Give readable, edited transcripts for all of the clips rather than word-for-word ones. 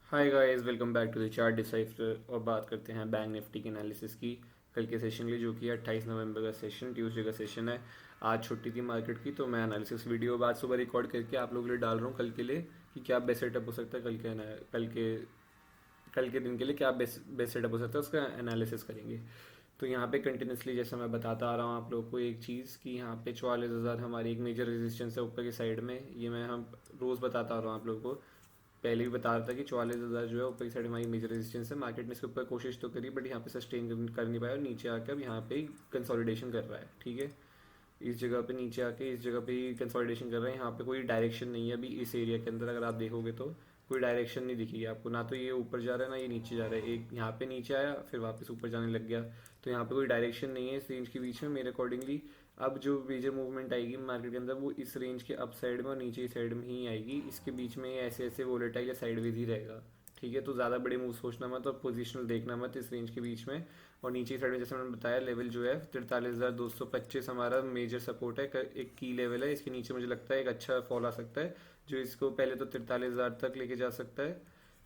Hi guys, welcome back to the chart decipher. और बात करते हैं बैंक निफ्टी की एनालिसिस की कल के सेशन के लिए, जो कि 28 नवंबर का सेशन, ट्यूसडे का सेशन है। आज छुट्टी थी मार्केट की, तो मैं एनालिसिस वीडियो आज सुबह रिकॉर्ड करके आप लोगों के लिए डाल रहा हूँ कल के लिए कि क्या बेस्ट सेटअप हो सकता है कल के दिन के लिए, क्या बेस्ट सेटअप हो सकता है, उसका एनालिसिस करेंगे। तो यहाँ पे कंटिन्यूसली जैसा मैं बताता आ रहा हूँ आप लोगों को एक चीज़ कि यहाँ पे 44,000 हमारी एक मेजर रेजिस्टेंस है ऊपर की साइड में। ये मैं हम रोज़ बताता आ रहा हूँ आप लोगों को। पहले भी बता रहा था कि 44,000 जो है ऊपर की साइड हमारी मेजर रेजिस्टेंस है। मार्केट ने इसके ऊपर कोशिश तो करी, बट यहाँ पे सस्टेन कर नहीं पाया और नीचे आकर अब यहाँ पे कंसोलिडेशन कर रहा है। ठीक है, इस जगह पे नीचे आके इस जगह पे ही कंसोलिडेशन कर रहे हैं। यहाँ पे कोई डायरेक्शन नहीं है अभी इस एरिया के अंदर, अगर आप देखोगे तो कोई डायरेक्शन नहीं दिखी आपको, ना तो ये ऊपर जा रहा है ना ये नीचे जा रहा है। एक यहाँ पे नीचे आया फिर वापस ऊपर जाने लग गया, तो यहाँ पे कोई डायरेक्शन नहीं है इस रेंज के बीच में मेरे अकॉर्डिंगली। अब जो मेजर मूवमेंट आएगी मार्केट के अंदर वो इस रेंज के अप साइड में और नीचे साइड में ही आएगी। इसके बीच में ये ऐसे ऐसे वोलेटाइल या साइडवेज ही रहेगा। ठीक है, तो ज़्यादा बड़े मूव सोचना मत और पोजिशनल देखना मत इस रेंज के बीच में। और नीचे साइड में जैसे मैंने बताया लेवल जो है 43,225 हमारा मेजर सपोर्ट है, एक की लेवल है। इसके नीचे मुझे लगता है एक अच्छा फॉल आ सकता है, जो इसको पहले तो 43,000 तक लेके जा सकता है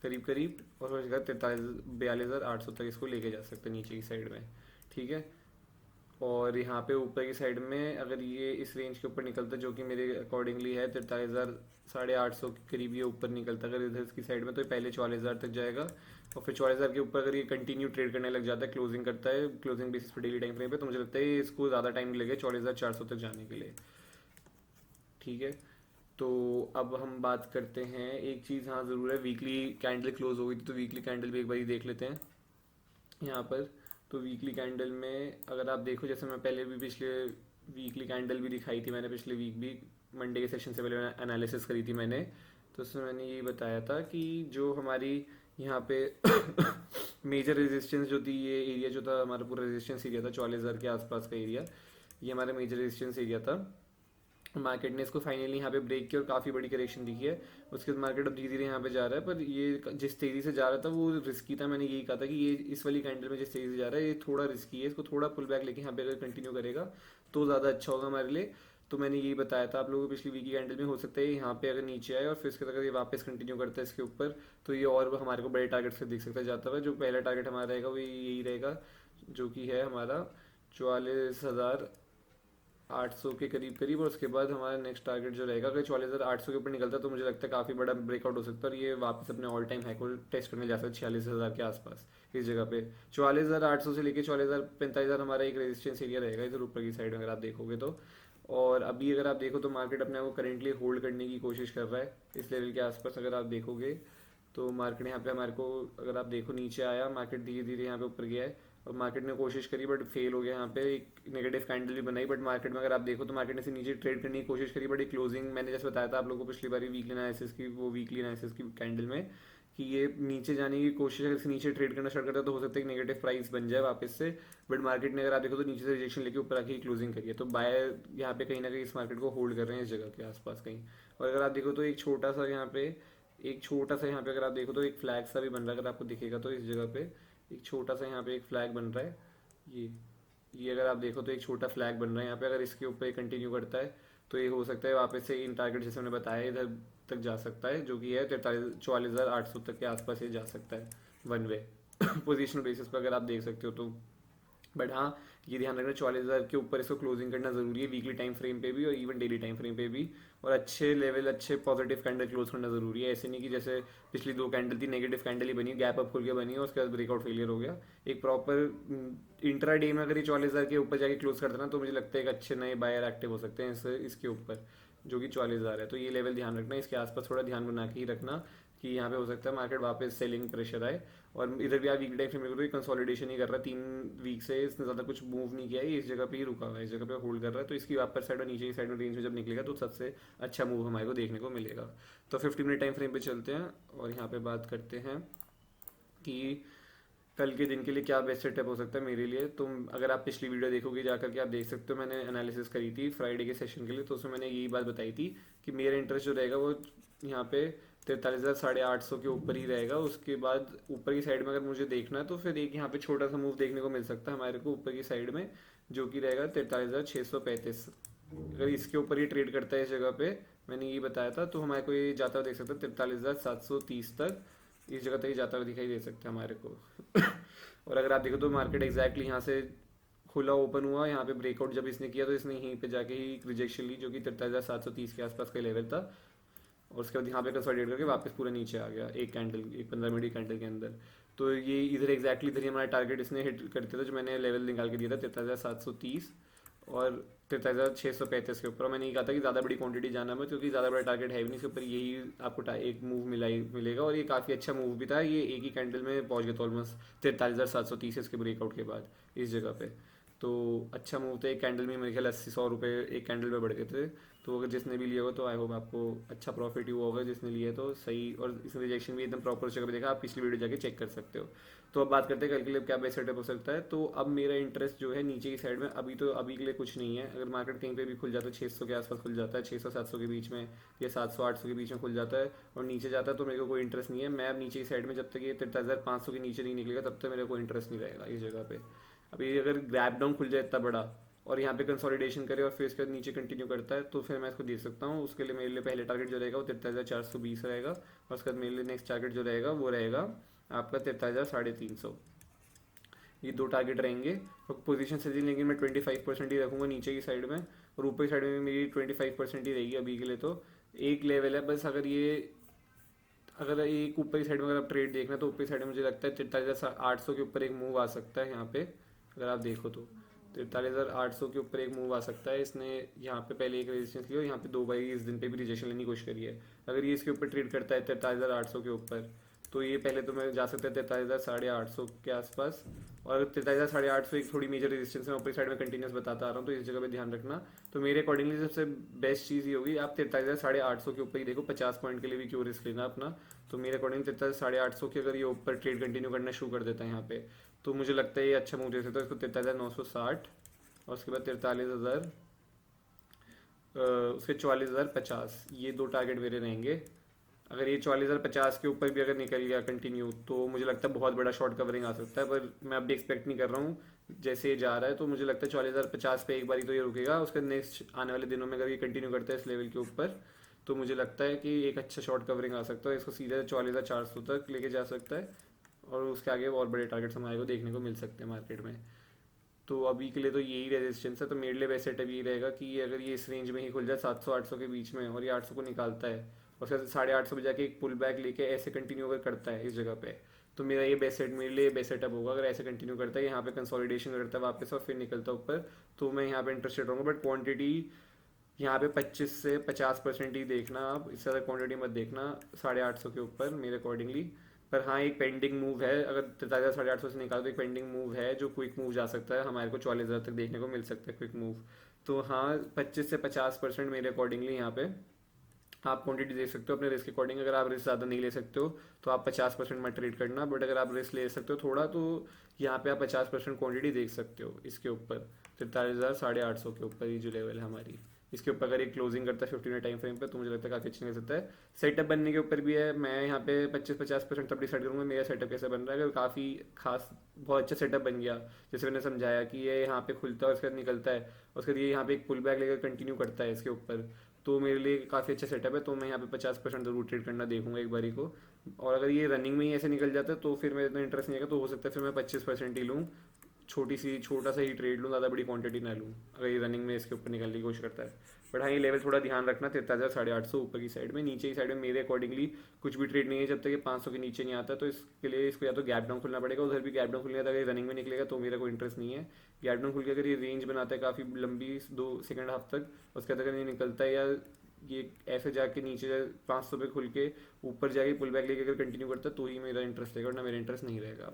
करीब करीब, और उसके बाद 42,800 तक इसको लेके जा सकते हैं नीचे की साइड में। ठीक है, और यहाँ पे ऊपर की साइड में अगर ये इस रेंज के ऊपर निकलता, जो कि मेरे अकॉर्डिंगली है 43,850 के करीब ये ऊपर निकलता अगर इधर की साइड में, तो ये पहले 44,000 तक जाएगा। और फिर 44,000 के ऊपर अगर ये कंटिन्यू ट्रेड करने लग जाता है, क्लोजिंग करता है क्लोजिंग बेसिस पर डेली टाइम फ्रेम पे, तो मुझे लगता है इसको ज़्यादा टाइम लगेगा 44,400 तक जाने के लिए। ठीक है, तो अब हम बात करते हैं एक चीज़। हाँ ज़रूर है, वीकली कैंडल क्लोज हो गई थी, तो वीकली कैंडल भी एक बार देख लेते हैं यहाँ पर। तो वीकली कैंडल में अगर आप देखो, जैसे मैं पहले भी पिछले वीकली कैंडल भी दिखाई थी मैंने, पिछले वीक भी मंडे के सेशन से पहले एनालिसिस करी थी मैंने। तो उसमें मैंने यही बताया था कि जो हमारी यहाँ पे मेजर रेजिस्टेंस जो थी, ये एरिया जो था हमारा पूरा रेजिस्टेंस एरिया था 44,000 के आसपास का एरिया, ये हमारा मेजर रेजिस्टेंस एरिया था। मार्केट ने इसको फाइनली यहाँ पे ब्रेक किया और काफ़ी बड़ी करेक्शन दिखी है। उसके बाद मार्केट अब धीरे धीरे यहाँ पे जा रहा है, पर ये जिस तेज़ी से जा रहा था वो रिस्की था। मैंने यही कहा था कि ये इस वाली कैंडल में जिस तेज़ी से जा रहा है ये थोड़ा रिस्की है, इसको थोड़ा पुल बैक लेके यहाँ पे अगर कंटिन्यू करेगा तो ज़्यादा अच्छा होगा हमारे लिए। तो मैंने यही बताया था आप लोगों को पिछली वीक की कैंडल में, हो सकता है यहाँ पे अगर नीचे आए और फिर उसके बाद अगर ये वापस कंटिन्यू करता है इसके ऊपर, तो ये और हमारे को बड़े टारगेट से दिख सकता है जाता हुआ। जो पहला टारगेट हमारा रहेगा वो यही रहेगा, जो कि है हमारा 44,800 के करीब करीब। और उसके बाद हमारा नेक्स्ट टारगेट जो रहेगा, अगर 44,800 के ऊपर निकलता है तो मुझे लगता है काफ़ी बड़ा ब्रेकआउट हो सकता है और ये वापस अपने ऑल टाइम हाई को टेस्ट करने जा सकता है 46,000 के आसपास। इस जगह पे 44,800 से लेकर 45,000 हमारा एक रेजिस्टेंस एरिया रहेगा इधर ऊपर की साइड में, अगर आप देखोगे तो। और अभी अगर आप देखो तो मार्केट अपने आप को करेंटली होल्ड करने की कोशिश कर रहा है इस लेवल के आसपास। अगर आप देखोगे तो मार्केट यहाँ पे हमारे को, अगर आप देखो नीचे आया मार्केट, धीरे धीरे यहाँ पे ऊपर गया है और मार्केट ने कोशिश करी बट फेल हो गया। यहाँ पे एक नेगेटिव कैंडल भी बनाई, बट मार्केट में अगर आप देखो तो मार्केट ने से नीचे ट्रेड करने की कोशिश करी, बट एक क्लोजिंग मैंने जैसे बताया था आप लोगों को पिछली बार वीकली एनालिसिस की, वो वीकली एनालिसिस की कैंडल में, कि ये नीचे जाने की कोशिश, अगर इसे नीचे ट्रेड करना स्टार्ट करता है तो हो सकता है कि नेगेटिव प्राइस बन जाए वापस से। बट मार्केट ने अगर आप देखो तो नीचे से रिजेक्शन लेके ऊपर आके क्लोजिंग करी है, तो बायर यहाँ पे कहीं ना कहीं इस मार्केट को होल्ड कर रहे हैं इस जगह के आसपास कहीं। और अगर आप देखो तो एक छोटा सा यहाँ पे अगर आप देखो तो एक फ्लैग सा भी बन रहा है, अगर आपको दिखेगा तो इस जगह पे एक छोटा सा यहाँ पे एक फ्लैग बन रहा है। ये ये अगर आप देखो तो एक छोटा फ्लैग बन रहा है यहाँ पे, अगर इसके ऊपर कंटिन्यू करता है तो ये हो सकता है वापस से इन टारगेट जैसे मैंने बताया इधर तक जा सकता है, जो कि है 44,800 तक के आसपास ये जा सकता है वन वे पोजिशनल बेसिस पर, अगर आप देख सकते हो तो। बट हाँ, ये ध्यान रखना 44,000 के ऊपर इसको क्लोजिंग करना जरूरी है वीकली टाइम फ्रेम पे भी और इवन डेली टाइम फ्रेम पे भी। और अच्छे लेवल, अच्छे पॉजिटिव कैंडल क्लोज करना जरूरी है। ऐसे नहीं कि जैसे पिछली दो कैंडल थी नेगेटिव कैंडल ही बनी, गैप अप खुल के बनी और उसके बाद ब्रेकआउट फेलियर हो गया। एक प्रॉपर इंट्रा डे में अगर ये 44,000 के ऊपर जाके क्लोज करता ना, तो मुझे लगता है एक अच्छे नए बायर एक्टिव हो सकते हैं इसके ऊपर, जो कि 44,000 है। तो ये लेवल ध्यान रखना, इसके आसपास थोड़ा ध्यान बना के ही रखना कि यहाँ पे हो सकता है मार्केट वापस सेलिंग प्रेशर आए। और इधर भी आप वीक टाइम फ्रेम में कंसोलिडेशन ही कर रहा है, 3 वीक से इसने ज़्यादा कुछ मूव नहीं किया है, इस जगह पे ही रुका हुआ है, इस जगह पे होल्ड कर रहा है। तो इसकी अपर साइड और नीचे की साइड में रेंज में जब निकलेगा तो सबसे अच्छा मूव हमारे को देखने को मिलेगा। तो 50 मिनट टाइम फ्रेम पे चलते हैं और यहाँ पे बात करते हैं कि कल के दिन के लिए क्या बेस्ट सेटअप हो सकता है मेरे लिए। तुम अगर आप पिछली वीडियो देखोगे जाकर के आप देख सकते हो, मैंने एनालिसिस करी थी फ्राइडे के सेशन के लिए, तो उसमें मैंने यही बात बताई थी कि मेरा इंटरेस्ट जो रहेगा वो यहाँ पे 43,850 के ऊपर ही रहेगा। उसके बाद ऊपर की साइड में अगर मुझे देखना है तो फिर एक यहाँ पे छोटा सा मूव देखने को मिल सकता है हमारे को ऊपर की साइड में, जो कि रहेगा 43,635। अगर इसके ऊपर ही ट्रेड करता है इस जगह पे, मैंने ये बताया था, तो हमारे को ये जाता हुआ देख सकता है 43,730 तक। इस जगह तक ही जाता हुआ दिखाई दे सकता है हमारे को। और अगर आप देखो तो मार्केट एग्जैक्टली यहाँ से खुला ओपन हुआ, यहाँ पे ब्रेकआउट जब इसने किया तो इसने यहीं पे जाके ही रिजेक्शन ली, जो कि 43,730 के आसपास का लेवल था। और उसके बाद यहाँ पे कंसोलिडेट करके वापस पूरा नीचे आ गया एक कैंडल, एक 15 मिनट कैंडल के अंदर। तो ये इधर एग्जैक्टली इधर ही हमारा टारगेट इसने हिट करते था, जो मैंने लेवल निकाल के दिया था 43,730 और 43,635 के ऊपर। मैंने ये कहा था कि ज़्यादा बड़ी क्वांटिटी जाना मत, क्योंकि ज़्यादा बड़ा टारगेट है भी नहीं इसके ऊपर, यही आपको एक मूव मिलेगा। और ये काफ़ी अच्छा मूव भी था, ये एक ही कैंडल में पहुंच गया था ऑलमोस्ट 43,730 इसके ब्रेकआउट के बाद इस जगह पे। तो अच्छा मूव था, एक कैंडल में मेरे ख्याल 80-100 रुपये एक कैंडल में बढ़ गए थे। तो अगर जिसने भी लिया हो तो आई होप आपको अच्छा प्रॉफिट हुआ होगा, जिसने लिया तो सही। और इसमें रिजेक्शन भी एकदम प्रॉपर जगह पे देखा, आप पिछली वीडियो जाके चेक कर सकते हो। तो अब बात करते हैं कल के लिए क्या बेस्ट सेटअप हो सकता है। तो अब मेरा इंटरेस्ट जो है नीचे की साइड में, अभी तो अभी के लिए कुछ नहीं है। अगर मार्केट कहीं पे भी खुल जाता है 600 के आसपास खुल जाता है, 600-700 के बीच में या 700-800 के बीच में खुल जाता है और नीचे जाता है, तो मेरे को कोई इंटरेस्ट नहीं है। मैं अब नीचे की साइड में जब तक ये 43,500 के नीचे नहीं निकलेगा तब तक मेरा कोई इंटरेस्ट नहीं रहेगा इस जगह पे। अभी अगर ग्रैप डाउन खुल जाए इतना बड़ा और यहाँ पे कंसोलिडेशन करे और फिर इसके बाद नीचे कंटिन्यू करता है, तो फिर मैं इसको दे सकता हूँ। उसके लिए मेरे लिए पहले टारगेट जो रहेगा वो 43,420 रहेगा, और उसके बाद मेरे लिए नेक्स्ट टारगेट जो रहेगा वो रहेगा आपका 43,350। ये दो टारगेट रहेंगे। और पोजीशन सजी लेकिन मैं 25% ही रखूँगा नीचे की साइड में, और ऊपर की साइड में मेरी 25% ही रहेगी अभी के लिए। तो एक लेवल है बस, अगर एक ऊपर की साइड में अगर आप ट्रेड देखना तो ऊपर की साइड में मुझे लगता है 43,800 के ऊपर एक मूव आ सकता है यहाँ पे। अगर आप देखो तो 43,800 के ऊपर एक मूव आ सकता है। इसने यहाँ पे पहले एक रेजिस्टेंस लिया और यहाँ पे 2 बार इस दिन पे भी रिजेक्शन लेने की कोशिश करी है। अगर ये इसके ऊपर ट्रेड करता है 43,800 के ऊपर, तो ये पहले तो मैं जा सकता है 43,850 के आसपास। और 43,850 एक थोड़ी मेजर रेजिस्टेंस है, ऊपर साइड में कंटिन्यूस बताता आ रहा हूँ, तो इस जगह पे ध्यान रखना। तो मेरे अकॉर्डिंगली सबसे बेस्ट चीज़ ये होगी, आप 43,850 के ऊपर ही देखो, 50 पॉइंट के लिए भी क्यों रिस्क लेना अपना। तो मेरे अकॉर्डिंग 43,850 के अगर ये ऊपर ट्रेड कंटिन्यू करना शुरू कर देता है यहाँ पे, तो मुझे लगता है ये अच्छा मूव दे सकता है। इसको 43,960 और उसके बाद 43,000, उसके 44,050, ये दो टारगेट मेरे रहेंगे। अगर ये 44,050 के ऊपर भी अगर निकल गया कंटिन्यू, तो मुझे लगता है बहुत बड़ा शॉर्ट कवरिंग आ सकता है, पर मैं अभी एक्सपेक्ट नहीं कर रहा हूँ। जैसे ये जा रहा है तो मुझे लगता है 44,050 पे एक बारी तो ये रुकेगा, उसके नेक्स्ट आने वाले दिनों में अगर ये कंटिन्यू करता है इस लेवल के ऊपर, तो मुझे लगता है कि एक अच्छा शॉर्ट कवरिंग आ सकता है, इसको सीधे 44,400 तक लेके जा सकता है। और उसके आगे और बड़े टारगेट्स हमारे को देखने को मिल सकते हैं मार्केट में। तो अभी के लिए तो यही रेजिस्टेंस है। तो मेरे लिए बेस्ट सेटअप यही रहेगा कि अगर ये इस रेंज में ही खुल जाए 700-800 के बीच में, और ये 800 को निकालता है और फिर 850 पे जाके एक पुल बैक लेके ऐसे कंटिन्यू अगर करता है इस जगह पे, तो मेरे लिए बेस्ट सेटअप होगा। अगर ऐसे कंटिन्यू करता है, यहाँ पे कंसोलिडेशन करता है वापस और फिर निकलता है ऊपर, तो मैं यहाँ पे इंटरेस्टेड रहूँगा। बट क्वांटिटी यहाँ पे 25 से 50% ही देखना आप, इससे ज़्यादा क्वांटिटी मत देखना 850 के ऊपर मेरे अकॉर्डिंगली। पर हाँ, एक पेंडिंग मूव है, अगर 43,850 से निकालो तो एक पेंडिंग मूव है जो क्विक मूव जा सकता है, हमारे को 44,000 तक देखने को मिल सकता है क्विक मूव। तो हाँ, 25 से 50% मेरे अकॉर्डिंगली यहाँ पे आप क्वांटिटी देख सकते हो अपने रिस्क के अकॉर्डिंग। अगर आप रिस्क ज़्यादा नहीं ले सकते हो तो आप 50% में ट्रेड करना, बट अगर आप रिस्क ले सकते हो थोड़ा, तो यहाँ पे आप 50% क्वांटिटी देख सकते हो इसके ऊपर 43,850 के ऊपर। ये जो लेवल है हमारी, इसके ऊपर अगर एक क्लोजिंग करता है 15 मिनट टाइम फ्रेम पे, तो मुझे लगता है काफ़ी अच्छा निकल सकता है। सेटअप बनने के ऊपर भी है, मैं यहाँ पे 25-50% तब डिसाइड करूँगा मेरा सेटअप कैसे बन रहा है। अगर काफ़ी खास बहुत अच्छा सेटअप बन गया, जैसे मैंने समझाया कि ये यहाँ पे खुलता है उसके बाद निकलता है, उसके बाद ये यहाँ पे एक पुल बैक लेकर कंटिन्यू करता है इसके ऊपर, तो मेरे लिए काफ़ी अच्छा सेटअप है। तो मैं यहाँ पे 50% जरूर ट्रेड करना देखूंगा एक बारी को। और अगर ये रनिंग में ही ऐसे निकल जाता है तो फिर मेरा इतना इंटरेस्ट नहीं आएगा, तो हो सकता है फिर मैं 25% ही लूँ, छोटा सा ही ट्रेड लूँ, ज़्यादा बड़ी क्वांटिटी ना लूँ अगर ये रनिंग में इसके ऊपर निकलने की कोशिश करता है। बट हाँ, ये लेवल थोड़ा ध्यान रखना 43,850 ऊपर की साइड में। नीचे की साइड में मेरे अकॉर्डिंगली कुछ भी ट्रेड नहीं है जब तक ये 500 के नीचे नहीं आता, तो इसके लिए इसको या तो गैप डाउन खुलना पड़ेगा, उधर भी गैप डाउन खुल गया था, अगर रनिंग में निकलेगा तो मेरा कोई इंटरेस्ट नहीं है। गैप डाउन खुल के अगर ये रेंज बनाता है काफ़ी लंबी 2 सेकंड हाफ तक, उसके बाद अगर ये निकलता है या ये ऐसे जाके नीचे 500 पे खुल के ऊपर जाके पुल बैक लेके अगर कंटिन्यू करता है तो ही मेरा इंटरेस्ट रहेगा, वरना मेरा इंटरेस्ट नहीं रहेगा।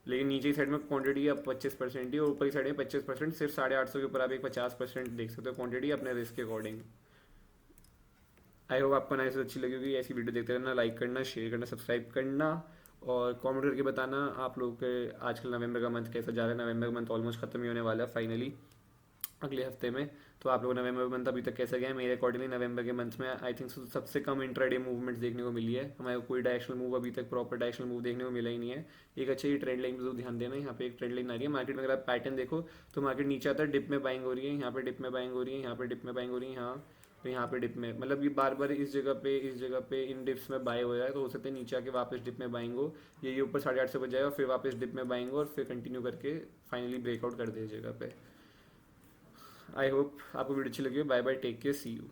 लेकिन नीचे की साइड में क्वांटिटी अब 25% ही, और ऊपर की साइड में 25%, सिर्फ 850 के ऊपर आप एक 50% देख सकते हो क्वांटिटी अपने रिस्क के अकॉर्डिंग। आई होप आपको एनालिसिस अच्छी लगी होगी। ऐसी वीडियो देखते रहना, लाइक करना, शेयर करना, सब्सक्राइब करना, और कमेंट करके बताना आप लोग के आजकल नवंबर का मंथ कैसा जा रहा है। नवंबर का मंथ ऑलमोस्ट खत्म ही होने वाला है फाइनली अगले हफ्ते में। तो आप लोगों को नवंबर मंथ अभी तक कैसा गया है? मेरे अकॉर्डिंगली नवंबर के मंथ में आई थिंक सबसे कम इंट्राडे मूवमेंट्स देखने को मिली है हमारे को। कोई डायरेक्शनल मूव अभी तक प्रॉपर डायरेक्शनल मूव देखने को मिला ही नहीं है। एक अच्छी ट्रेंड लाइन पर ध्यान देना, यहाँ पे एक ट्रेंड लाइन आ रही है मार्केट में। अगर आप पैटर्न देखो तो मार्केट नीचे आता है, डिप में बाइंग हो रही है, यहाँ पे डिप में बाइंग हो रही है, यहाँ पे डिप में बाइंग हो रही है, यहाँ तो यहाँ पे डिप में मतलब ये बार बार इस जगह पे इन डिप्स में बाय हो जाए, तो हो सकता है नीचे आके वापस डिप में बाइंग हो, ये ऊपर 8:30 से बच जाएगा, फिर वापस डिप में बाइंग हो और फिर कंटिन्यू करके फाइनली ब्रेकआउट कर दे इस जगह पे। आई होप आपको वीडियो अच्छी लगी हो। Bye bye, take care, see you.